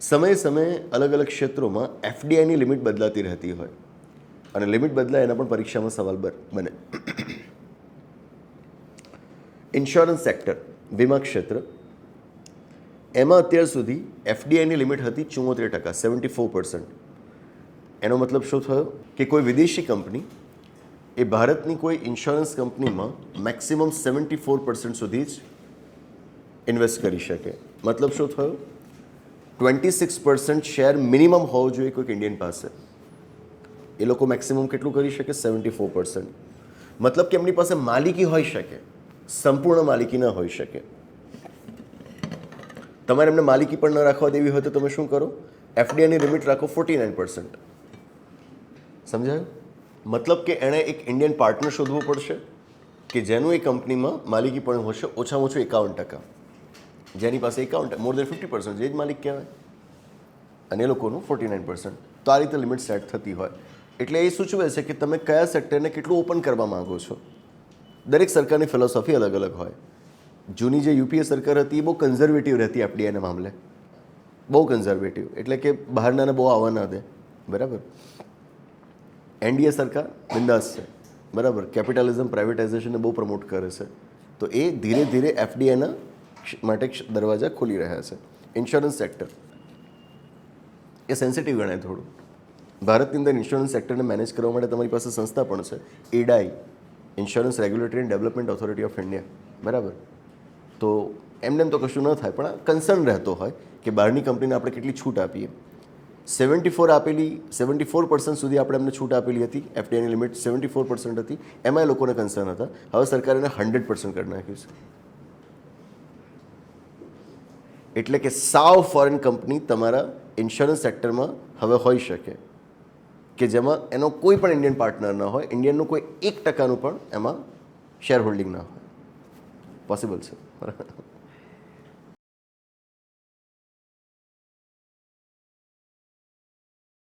સમયે સમયે અલગ અલગ ક્ષેત્રોમાં એફડીઆઈની લિમિટ બદલાતી રહેતી હોય અને લિમિટ બદલાય એના પણ પરીક્ષામાં સવાલ બને. ઇન્સ્યોરન્સ સેક્ટર, વીમા ક્ષેત્ર, એમાં અત્યાર સુધી એફડીઆઈની લિમિટ હતી 74%, 74%. એનો મતલબ શું થયો કે કોઈ વિદેશી કંપની એ ભારતની કોઈ ઇન્સ્યોરન્સ કંપનીમાં મેક્સિમમ 74% સુધી જ ઇન્વેસ્ટ કરી શકે. મતલબ શું થયો? 26% શેર મિનિમમ હોવો જોઈએ કોઈક ઇન્ડિયન પાસે. એ લોકો મેક્સિમમ કેટલું કરી શકે? 74%. મતલબ કે એમની પાસે માલિકી હોઈ શકે, સંપૂર્ણ માલિકી ન હોઈ શકે. તમારે એમને માલિકી પણ ન રાખવા દેવી હોય તો તમે શું કરો? એફડીઆઈની લિમિટ રાખો 49%. સમજાયું? મતલબ કે એણે એક ઇન્ડિયન પાર્ટનર શોધવો પડશે કે જેનું એ કંપનીમાં માલિકી પણ હશે ઓછામાં ઓછું 51%. જેની પાસે 51%, મોર દેન 50%, જે જ માલિક કહેવાય. અને એ લોકોનું 49%. તો આ રીતે લિમિટ સેટ થતી હોય. એટલે એ સૂચવે છે કે તમે કયા સેક્ટરને કેટલું ઓપન કરવા માગો છો. દરેક સરકારની ફિલોસોફી અલગ અલગ હોય. જૂની જે યુપીએ સરકાર હતી એ બહુ કન્ઝર્વેટિવ રહેતી એફડીઆઈના મામલે, બહુ કન્ઝર્વેટિવ, એટલે કે બહારનાને બહુ આવવા ના દે. બરાબર. એનડીએ સરકાર બિંદાસ છે. બરાબર. કેપિટલિઝમ, પ્રાઇવેટાઇઝેશનને બહુ પ્રમોટ કરે છે. તો એ ધીરે ધીરે એફડીઆઈના માટે દરવાજા ખોલી રહ્યા છે. ઇન્સ્યોરન્સ સેક્ટર એ સેન્સિટિવ ગણાય થોડું. ભારતની અંદર ઇન્સ્યોરન્સ સેક્ટરને મેનેજ કરવા માટે તમારી પાસે સંસ્થા પણ છે, એડાઈ, insurance regulatory and development authority of India. બરાબર. તો એમને તો કશું ન થાય, પણ આ કન્સર્ન રહેતો હોય કે બહારની કંપનીને આપણે કેટલી છૂટ આપીએ. 74% સુધી આપણે એમને છૂટ આપેલી હતી. એફડીઆઈની લિમિટ 74% હતી. એમાં એ લોકોને કન્સર્ન હતા. હવે સરકારે એને 100% કરી નાખ્યું છે. એટલે કે સાવ ફોરેન કંપની તમારા ઇન્સ્યોરન્સ સેક્ટરમાં હવે હોઈ શકે કે જેમાં એનો કોઈ પણ ઇન્ડિયન પાર્ટનર ન હોય, ઇન્ડિયનનું કોઈ 1% પણ એમાં શેર હોલ્ડિંગ ના હોય. પોસિબલ છે.